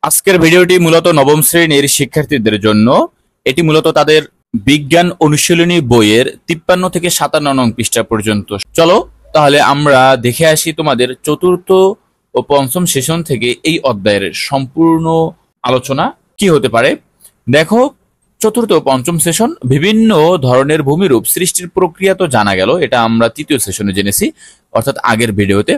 আজকের ভিডিওটি মূলত নবম শ্রেণীর শিক্ষার্থীদের জন্য। এটি মূলত তাদের বিজ্ঞান অনুশীলনী বইয়ের 53 থেকে 57 নং পৃষ্ঠা পর্যন্ত। চলো তাহলে আমরা দেখে আসি তোমাদের চতুর্থ ও পঞ্চম সেশন থেকে এই অধ্যায়ের সম্পূর্ণ আলোচনা কি হতে পারে। দেখো, চতুর্থ ও পঞ্চম সেশন বিভিন্ন ধরনের ভূমিরূপ সৃষ্টির প্রক্রিয়া তো জানা গেল, এটা আমরা তৃতীয় সেশনে জেনেছি, অর্থাৎ আগের ভিডিওতে।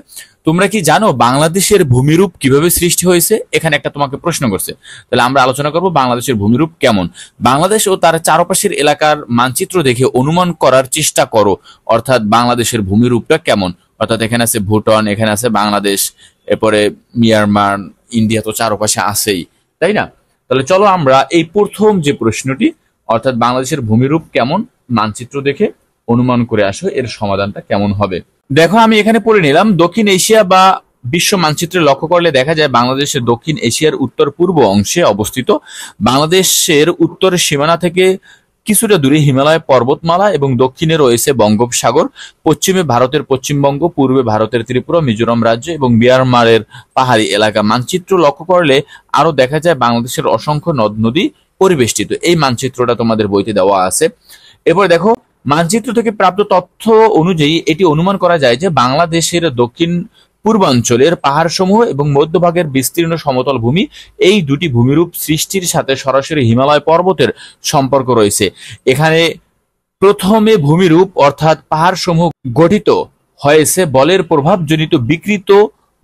তোমরা কি জানো বাংলাদেশের ভূমিরূপ কিভাবে সৃষ্টি হয়েছে? এখানে একটা তোমাকে প্রশ্ন করছে, তাহলে আমরা আলোচনা করব বাংলাদেশের ভূমিরূপ কেমন। বাংলাদেশ ও তার চারপাশের এলাকার মানচিত্র দেখে অনুমান করার চেষ্টা করো, অর্থাৎ বাংলাদেশের ভূমিরূপটা কেমন। অর্থাৎ এখানে আছে ভুটান, এখানে আছে বাংলাদেশ, এরপরে মিয়ানমার, ইন্ডিয়া তো চারপাশে আছেই, তাই না? তাহলে চলো আমরা এই প্রথম যে প্রশ্নটি, অর্থাৎ বাংলাদেশের ভূমিরূপ কেমন মানচিত্র দেখে অনুমান করে আসো, এর সমাধানটা কেমন হবে। দেখো, আমি এখানে পড়ে নিলাম। দক্ষিণ এশিয়া বা বিশ্ব মানচিত্রে লক্ষ্য করলে দেখা যায় বাংলাদেশের দক্ষিণ এশিয়ার উত্তর পূর্ব অংশে অবস্থিত। বাংলাদেশের উত্তরের সীমানা থেকে কিছুটা দূরে হিমালয় পর্বতমালা এবং দক্ষিণে রয়েছে বঙ্গোপসাগর। পশ্চিমে ভারতের পশ্চিমবঙ্গ, পূর্বে ভারতের ত্রিপুরা, মিজোরাম রাজ্য এবং মিয়ানমারের পাহাড়ি এলাকা। মানচিত্র লক্ষ্য করলে আরো দেখা যায় বাংলাদেশের অসংখ্য নদ নদী পরিবেষ্টিত। এই মানচিত্রটা তোমাদের বইতে দেওয়া আছে। এরপর দেখো, মানচিত্র থেকে প্রাপ্ত তথ্য অনুযায়ী এটি অনুমান করা যায় যে বাংলাদেশের দক্ষিণ পূর্বাঞ্চলের পাহাড়সমূহ এবং মধ্যভাগের বিস্তীর্ণ সমতল ভূমি, এই দুটি ভূমিরূপ সৃষ্টির সাথে সরাসরি হিমালয় পর্বতের সম্পর্ক রয়েছে। এখানে প্রথমে ভূমিরূপ অর্থাৎ পাহাড়সমূহ গঠিত হয়েছে বলের প্রভাবজনিত বিকৃত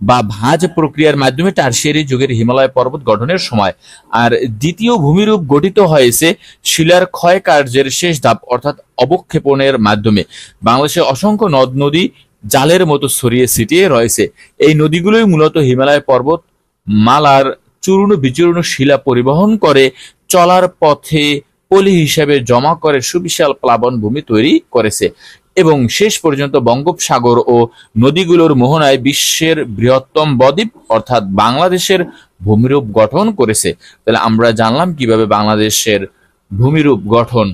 বা ভাঁজ প্রক্রিয়ার মাধ্যমে টারশিয়ারি যুগের হিমালয় পর্বত গঠনের সময়। আর দ্বিতীয় ভূমিরূপ গঠিত হয়েছে শিলার ক্ষয় কার্যের শেষ ধাপ অর্থাৎ অবক্ষেপণের মাধ্যমে। বাংলাদেশে অসংখ্য নদ নদী জালের মতো ছড়িয়ে ছিটিয়ে রয়েছে। এই নদীগুলোই মূলত হিমালয় পর্বত মালার চূর্ণ বিচূর্ণ শিলা পরিবহন করে চলার পথে পলি হিসেবে জমা করে সুবিশাল প্লাবন ভূমি তৈরি করেছে এবং শেষ পর্যন্ত বঙ্গোপসাগর ও নদীগুলোর মোহনায় বিশ্বের বৃহত্তম বদ্বীপ অর্থাৎ বাংলাদেশের ভূমিরূপ গঠন করেছে। তাহলে আমরা জানলাম কিভাবে বাংলাদেশের ভূমিরূপ গঠন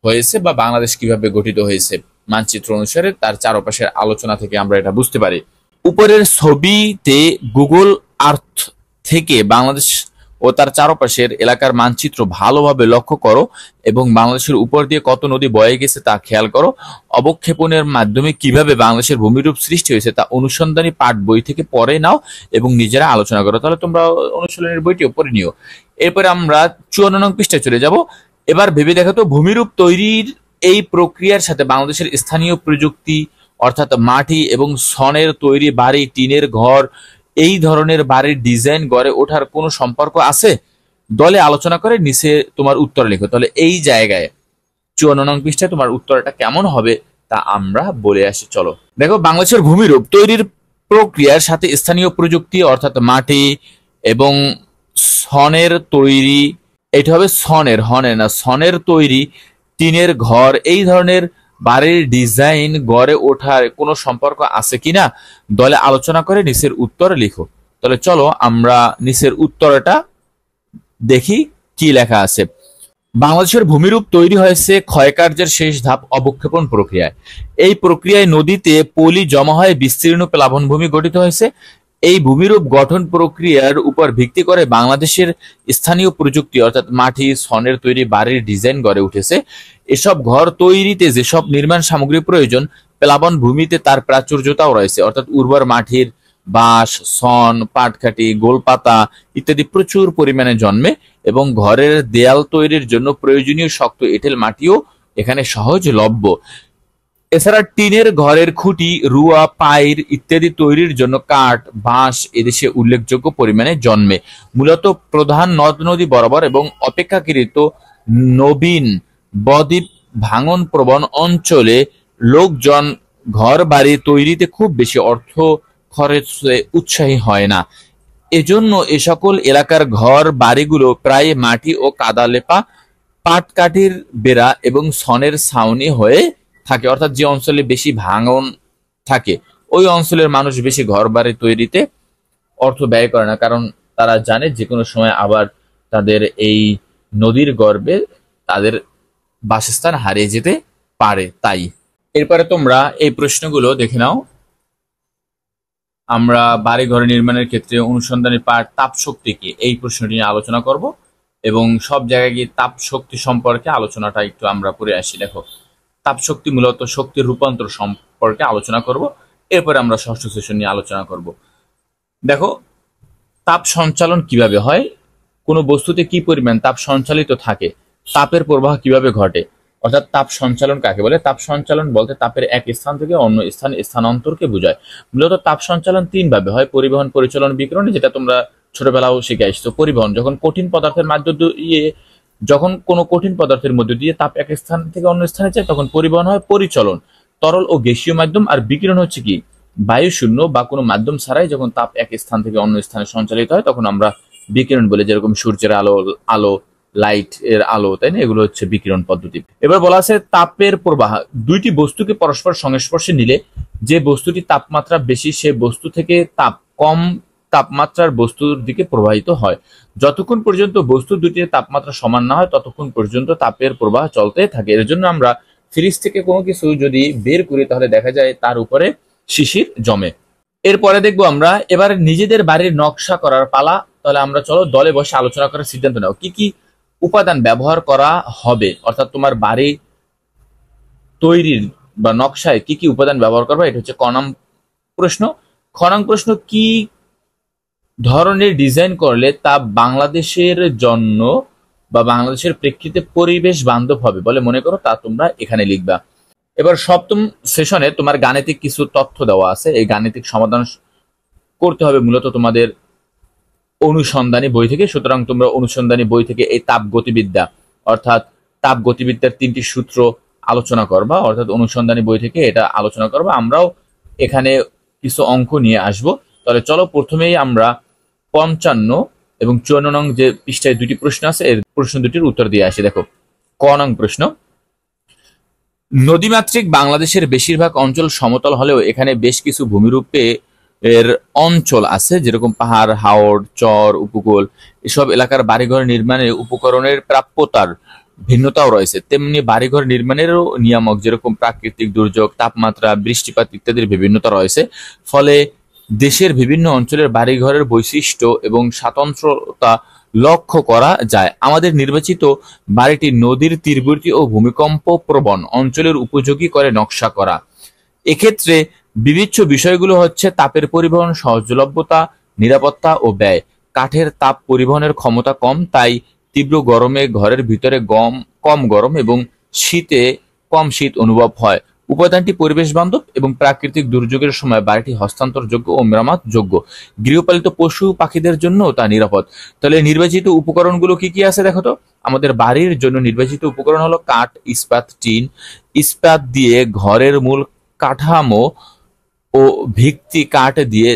হয়েছে বা বাংলাদেশ কিভাবে গঠিত হয়েছে মানচিত্র অনুসারে। তার চারপাশের আলোচনা থেকে আমরা এটা বুঝতে পারি। উপরের ছবিতে গুগল আর্থ থেকে বাংলাদেশ ও তার চারপাশের এলাকার মানচিত্র ভালোভাবে লক্ষ্য করো এবং বাংলাদেশের উপর দিয়ে কত নদী বয়ে গেছে তা খেয়াল করো। অবক্ষেপণের মাধ্যমে কিভাবে বাংলাদেশের ভূমিরূপ সৃষ্টি হয়েছে তা অনুসন্ধানী পাঠ বই থেকে পড়ে নাও এবং নিজেরা আলোচনা করো। তাহলে তোমরা অনুশীলনের বইটিও পড়ে নিও। এরপরে আমরা 54 নং পৃষ্ঠায় চলে যাব। এবার ভেবে দেখো তো, ভূমিরূপ তৈরির এই প্রক্রিয়ার সাথে বাংলাদেশের স্থানীয় প্রযুক্তি অর্থাৎ মাটি এবং সনের তৈরি বাড়ি, টিনের ঘর, এই ধরনের বাড়ির ডিজাইন গড়ে ওঠার কোনো সম্পর্ক আছে? দলে আলোচনা করে নিচে তোমার উত্তর লেখো। তাহলে এই জায়গায় 54 নং পৃষ্ঠায় তোমার উত্তরটা কেমন হবে তা আমরা বলে আসি। চলো দেখো, বাংলাদেশের ভূমিরূপ তৈরির প্রক্রিয়ার সাথে স্থানীয় প্রযুক্তি অর্থাৎ মাটি এবং সনের তৈরি, এটা হবে সনের, হনের না, সনের তৈরি টিনের ঘর, এই ধরনের বাড়ির ডিজাইন গড়ে ওঠার কোনো সম্পর্ক আছে কিনা দলে আলোচনা করে নিচের উত্তর লিখো। তাহলে চলো আমরা নিচের উত্তরটা দেখি কি লেখা আছে। বাংলাদেশের ভূমিরূপ তৈরি হয়েছে ক্ষয়কার্যের শেষ ধাপ অবক্ষেপণ প্রক্রিয়ায়। এই প্রক্রিয়ায় নদীতে পলি জমা হয়ে বিস্তীর্ণ প্লাবনভূমি গঠিত হয়েছে। এই ভূমিরূপ গঠন প্রক্রিয়ার উপর ভিত্তি করে বাংলাদেশের স্থানীয় প্রযুক্তি অর্থাৎ মাটি সনের তৈরি বাড়ির ডিজাইন গড়ে উঠেছে। এসব ঘর তৈরিতে যেসব নির্মাণ সামগ্রী প্রয়োজন, প্লাবন ভূমিতে তার প্রাচুর্যতাও রয়েছে। অর্থাৎ উর্বর মাটির বাঁশ, সন, পাটকাঠি, গোলপাতা ইত্যাদি প্রচুর পরিমাণে জন্মে এবং ঘরের দেয়াল তৈরির জন্য প্রয়োজনীয় শক্ত এঁটেল মাটিও এখানে সহজলভ্য। এছাড়া টিনের ঘরের খুঁটি, রুয়া, পাইর ইত্যাদি তৈরির জন্য কাঠ, বাঁশ এদেশে উল্লেখযোগ্য পরিমাণে জন্মে। মূলত প্রধান নদ নদী বরাবর এবং অপেক্ষাকৃত নবীন বদ্বীপ ভাঙন প্রবণ অঞ্চলে লোকজন ঘর বাড়ি তৈরিতে খুব বেশি অর্থ খরচে উৎসাহী হয় না। এজন্য এ সকল এলাকার ঘর বাড়িগুলো প্রায় মাটি ও কাদা লেপা, পাটকাঠির বেড়া এবং সনের ছাউনি হয়ে থাকে। অর্থাৎ যে অঞ্চলে বেশি ভাঙন থাকে ওই অঞ্চলের মানুষ বেশি ঘর বাড়ি তৈরিতে অর্থ ব্যয় করে না, কারণ তারা জানে যে কোনো সময় আবার তাদের এই নদীর গর্ভে তাদের বাসস্থান হারিয়ে যেতে পারে। তাই এরপরে তোমরা এই প্রশ্নগুলো দেখে নাও। আমরা বাড়ি ঘর নির্মাণের ক্ষেত্রে অনুসন্ধানী পাঠ তাপ শক্তি কি, এই প্রশ্নটি নিয়ে আলোচনা করব এবং সব জায়গায় গিয়ে তাপ শক্তি সম্পর্কে আলোচনাটা একটু আমরা করে আসি। দেখো, তাপ শক্তি মূলত শক্তির রূপান্তর সম্পর্কে আলোচনা করব, এরপরে আমরা ষষ্ঠ সেশন নিয়ে আলোচনা করব। দেখো, তাপ সঞ্চালন কিভাবে হয়, কোনো বস্তুতে কি পরিমাণ তাপ সঞ্চালিত থাকে, তাপের প্রবাহ কিভাবে ঘটে, অর্থাৎ তাপ সঞ্চালন কাকে বলে। তাপ সঞ্চালন বলতে তাপের এক স্থান থেকে অন্য স্থানে স্থানান্তরকে বোঝায়। মূলত তাপ সঞ্চালন তিন ভাবে হয়: পরিবহন, পরিচালন, বিকিরণ, যেটা তোমরা ছোটবেলাও শিখে আসছো। পরিবহন, যখন কোনো কঠিন পদার্থের মধ্য দিয়ে তাপ এক স্থান থেকে অন্য স্থানে যায় তখন পরিবহন হয়। পরিচলন, তরল ও গ্যাসীয় মাধ্যম। আর বিকিরণ হচ্ছে কি, বায়ু শূন্য বা কোনো মাধ্যম ছাড়াই যখন তাপ এক স্থান থেকে অন্য স্থানে সঞ্চালিত হয় তখন আমরা বিকিরণ বলে, যেরকম সূর্যের আলো, লাইট এর আলো, তাই না, এগুলো হচ্ছে বিকিরণ পদ্ধতি। এবার বলা আছে তাপের প্রবাহ, দুইটি বস্তুকে পরস্পর সংস্পর্শে নিলে যে বস্তুটি তাপমাত্রা বেশি সে বস্তু থেকে তাপ কম তাপমাত্রার বস্তুর দিকে প্রবাহিত হয়। যতক্ষণ পর্যন্ত বস্তু দুটির তাপমাত্রা সমান না হয় ততক্ষণ পর্যন্ত তাপের প্রবাহ চলতে থাকে। এর জন্য আমরা ফ্রিজ থেকে কোনো কিছু যদি বের করি তাহলে দেখা যায় তার উপরে শিশির জমে। এরপরে দেখবো আমরা এবার নিজেদের বাড়ির নকশা করার পালা। তাহলে আমরা চলো দলে বসে আলোচনা করার সিদ্ধান্ত নাও কি কি উপাদান ব্যবহার করা হবে, অর্থাৎ তোমার বাড়ি তৈরির বা নকশায় কি কি উপাদান ব্যবহার করবে, এটা হচ্ছে ক নং প্রশ্ন। খ নং প্রশ্ন, কি ধরনের ডিজাইন করলে তা বাংলাদেশের জন্য বা বাংলাদেশের প্রেক্ষিতে পরিবেশ বান্ধব হবে বলে মনে করো, তা তোমরা এখানে লিখবা। এবার সপ্তম সেশনে তোমার গাণিতিক কিছু তথ্য দেওয়া আছে, এই গাণিতিক সমাধান করতে হবে মূলত তোমাদের অনুসন্ধানী বই থেকে। সুতরাং তোমরা অনুসন্ধানী বই থেকে এই তাপ গতিবিদ্যা অর্থাৎ তাপ গতিবিদ্যার তিনটি সূত্র আলোচনা করবা, অর্থাৎ অনুসন্ধানী বই থেকে এটা আলোচনা করবা। আমরাও এখানে কিছু অঙ্ক নিয়ে আসব। তাহলে চলো প্রথমেই আমরা 55 এবং 54 নং যে পৃষ্ঠায় দুটি প্রশ্ন আছে এর প্রশ্ন দুটির উত্তর দিয়ে আসি। দেখো, ক নং প্রশ্ন, নদীমাতৃক বাংলাদেশের বেশিরভাগ অঞ্চল সমতল হলেও এখানে বেশ কিছু ভূমিরূপে এর অঞ্চল আছে, যেরকম পাহাড়, হাওর, চর, উপকূল। এসব এলাকার বাড়িঘর নির্মাণে উপকরণের প্রাপ্যতার ভিন্নতাও রয়েছে, তেমনি বাড়িঘর নির্মাণেরও নিয়ামক যেরকম প্রাকৃতিক দুর্যোগ, তাপমাত্রা, বৃষ্টিপাত ইত্যাদির বিভিন্নতা রয়েছে। ফলে দেশের বিভিন্ন অঞ্চলের বাড়িঘরের বৈশিষ্ট্য এবং স্বাতন্ত্র্যতা লক্ষ্য করা যায়। আমাদের নির্বাচিত বাড়িটি নদীর তীরবর্তী ও ভূমিকম্প প্রবণ অঞ্চলের উপযোগী করে নকশা করা। এক্ষেত্রে বিবেচ্য বিষয়গুলো হচ্ছে তাপের পরিবহন, সহজলভ্যতা, নিরাপত্তা ও ব্যয়। কাঠের তাপ পরিবহনের ক্ষমতা কম, তাই তীব্র গরমে ঘরের ভিতরে কম গরম এবং শীতে কম শীত অনুভব হয়। উপাদানটি পরিবেশ বান্ধব এবং প্রাকৃতিক দুর্যোগের সময় বাড়িটি হস্তান্তরযোগ্য ও মেরামত যোগ্য। গৃহপালিত পশু পাখিদের জন্য তা নিরাপদ। তাহলে নির্বাচিত উপকরণগুলো কি কি আছে দেখো তো। আমাদের বাড়ির জন্য নির্বাচিত উপকরণ হলো কাঠ, ইস্পাত, টিন। ইস্পাত দিয়ে ঘরের মূল কাঠামো ও ভিত্তি, কাঠ দিয়ে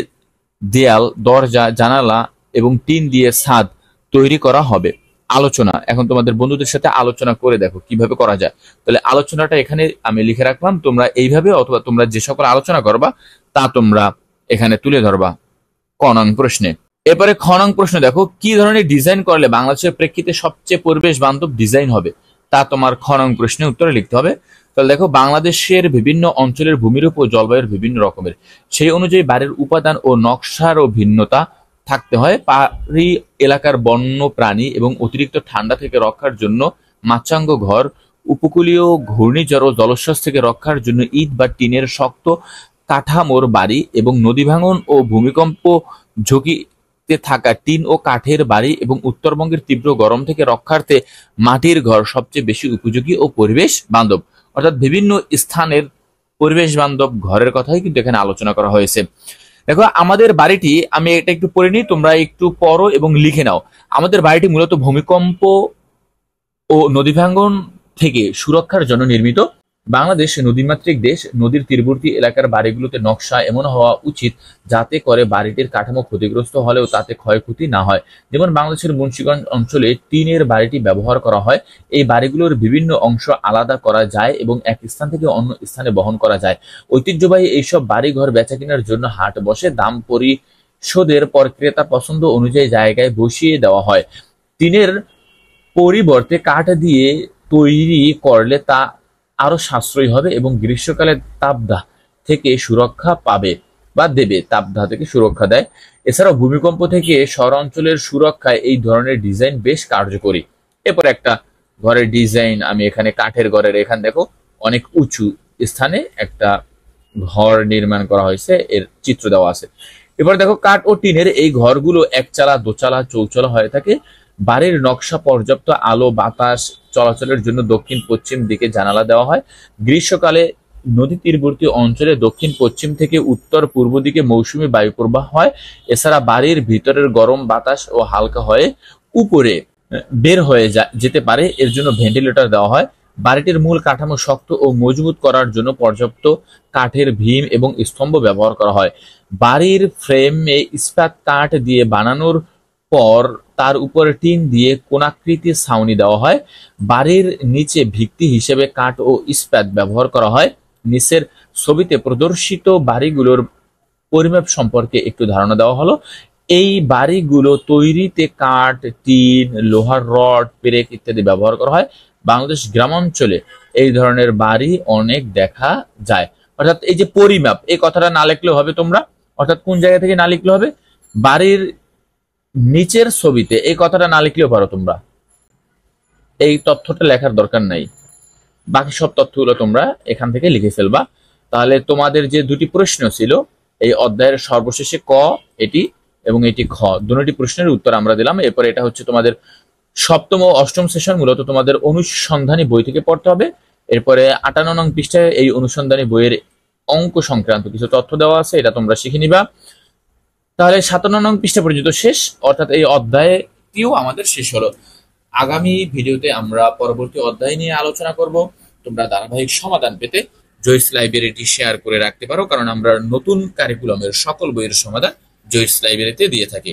দেয়াল, দরজা, জানালা এবং টিন দিয়ে ছাদ তৈরি করা হবে। আলোচনা, এখন তোমাদের বন্ধুদের সাথে আলোচনা করে দেখো কিভাবে করা যায়। তাহলে আলোচনাটা এখানে আমি লিখে রাখলাম, তোমরা এইভাবে অথবা তোমরা যে সকল আলোচনা করবা তা তোমরা এখানে তুলে ধরবা ক নং প্রশ্নে। এরপরে খ নং প্রশ্ন দেখো, কি ধরনের ডিজাইন করলে বাংলাদেশের প্রেক্ষিতে সবচেয়ে পরিবেশ বান্ধব ডিজাইন হবে, তা তোমার খ নং প্রশ্নের উত্তরে লিখতে হবে। তাহলে দেখো, বাংলাদেশের বিভিন্ন অঞ্চলের ভূমিরূপ ও জলবায়ুর বিভিন্ন রকমের, সেই অনুযায়ী বাড়ির উপাদান ও নকশারও ভিন্নতা থাকতে হয়। পাহাড়ি এলাকার বন্য প্রাণী এবং অতিরিক্ত ঠান্ডা থেকে রক্ষার জন্য মাচাঙ্গ ঘর, উপকূলীয় ঘূর্ণিঝড় ও জলোচ্ছ্বাস থেকে রক্ষার জন্য ইট বা টিনের শক্ত কাঠামোর বাড়ি এবং নদী ভাঙন ও ভূমিকম্প ঝুঁকিতে থাকা টিন ও কাঠের বাড়ি এবং উত্তরবঙ্গের তীব্র গরম থেকে রক্ষার্থে মাটির ঘর সবচেয়ে বেশি উপযোগী ও পরিবেশ বান্ধব। অর্থাৎ বিভিন্ন স্থানের পরিবেশ বান্ধব ঘরের কথাই কিন্তু এখানে আলোচনা করা হয়েছে। দেখো, আমাদের বাড়িটি, আমি এটা একটু পড়ে নিই, তোমরা একটু পড়ো এবং লিখে নাও। আমাদের বাড়িটি মূলত ভূমিকম্প ও নদী ভাঙ্গন থেকে সুরক্ষার জন্য নির্মিত। বাংলাদেশ নদীমাতৃক দেশ, নদীর তীরবর্তী এলাকার বাড়িগুলোতে নকশা এমন হওয়া উচিত যাতে করে বাড়িটির কাঠামো ক্ষতিগ্রস্ত হলেও তাতে ক্ষয়ক্ষতি না হয়। যেমন বাংলাদেশের মুন্সিগঞ্জ অঞ্চলে টিনের বাড়িটি ব্যবহার করা হয়। এই বাড়িগুলোর বিভিন্ন অংশ আলাদা করা যায় এবং এক স্থান থেকে অন্য স্থানে বহন করা যায়। ঐতিহ্যবাহী এইসব বাড়িঘর বেচা কেনার জন্য হাট বসে, দাম পরিশোধের পর ক্রেতা পছন্দ অনুযায়ী জায়গায় বসিয়ে দেওয়া হয়। টিনের পরিবর্তে কাঠ দিয়ে তৈরি করলে তা আরো সাশ্রয়ী হবে এবং গ্রীষ্মকালে তাপদাহ থেকে সুরক্ষা পাবে। বা দেবে, তাপদাহ থেকে সুরক্ষা দেয়। এছাড়াও ভূমিকম্প থেকে শহর অঞ্চলের সুরক্ষায় এই ধরনের ডিজাইন বেশ কার্যকরী। এরপর একটা ঘরের ডিজাইন আমি এখানে কাঠের ঘরের, এখানে দেখো অনেক উঁচু স্থানে একটা ঘর নির্মাণ করা হয়েছে, এর চিত্র দেওয়া আছে। এবার দেখো কাঠ ও টিনের এই ঘরগুলো একচালা, দোচালা, চৌচালা হয়ে থাকে। বাড়ির নকশা পর্যাপ্ত আলো বাতাস চলাচলের জন্য দক্ষিণ পশ্চিম দিকে জানালা দেওয়া হয়। গ্রীষ্মকালে নদী তীরবর্তী অঞ্চলে দক্ষিণ পশ্চিম থেকে উত্তর পূর্ব দিকে মৌসুমী বায়ু প্রবাহ হয়। এছাড়া বাড়ির ভিতরের গরম বাতাস ও হালকা হয়ে উপরে বের হয়ে যেতে পারে, এর জন্য ভেন্টিলেটর দেওয়া হয়। বাড়িটির মূল কাঠামো শক্ত ও মজবুত করার জন্য পর্যাপ্ত কাঠের ভীম এবং স্তম্ভ ব্যবহার করা হয়। বাড়ির ফ্রেমে ইস্পাত কাঠ দিয়ে বানানোর পর তার উপরে টিন দিয়ে কোণাকৃতির ছাউনি দেওয়া হয়। বাড়ির নিচে ভিত্তি হিসেবে কাঠ ও ইস্পাত ব্যবহার করা হয়। নিচের ছবিতে প্রদর্শিত বাড়িগুলোর পরিমাপ সম্পর্কে একটু ধারণা দেওয়া হলো। এই বাড়িগুলো তৈরিতে কাঠ, টিন, লোহার রড, পেরেক ইত্যাদি ব্যবহার করা হয়। বাংলাদেশ গ্রামাঞ্চলে এই ধরনের বাড়ি অনেক দেখা যায়। অর্থাৎ এই যে পরিমাপ, এই কথাটা না লিখলেও হবে তোমরা, অর্থাৎ কোন জায়গা থেকে না লিখলে হবে, বাড়ির নিচের ছবিতে এই কথাটা না লিখলেও পারো তোমরা, এই তথ্যটা লেখার দরকার নাই, বাকি সব তথ্যগুলো তোমরা এখান থেকে লিখে ফেলবা। তাহলে তোমাদের যে দুটি প্রশ্ন ছিল এই অধ্যায়ের সর্বশেষে ক এটি এবং এটি খ, দুটি প্রশ্নের উত্তর আমরা দিলাম। এরপরে এটা হচ্ছে তোমাদের সপ্তম ও অষ্টম সেশন, মূলত তোমাদের অনুসন্ধানী বই থেকে পড়তে হবে। এরপরে 58 নং পৃষ্ঠায় এই অনুসন্ধানী বইয়ের অঙ্ক সংক্রান্ত কিছু তথ্য দেওয়া আছে, এটা তোমরা শিখে নিবা। তাহলে 57 নং পৃষ্ঠা পর্যন্ত শেষ, অর্থাৎ এই অধ্যায়টিও আমাদের শেষ হলো। আগামী ভিডিওতে আমরা পরবর্তী অধ্যায় নিয়ে আলোচনা করব। তোমরা ধারাবাহিক সমাধান পেতে জয়েস লাইব্রেরিটি শেয়ার করে রাখতে পারো, কারণ আমরা নতুন কারিকুলামের সকল বইয়ের সমাধান জয়েস লাইব্রেরিতে দিয়ে থাকি।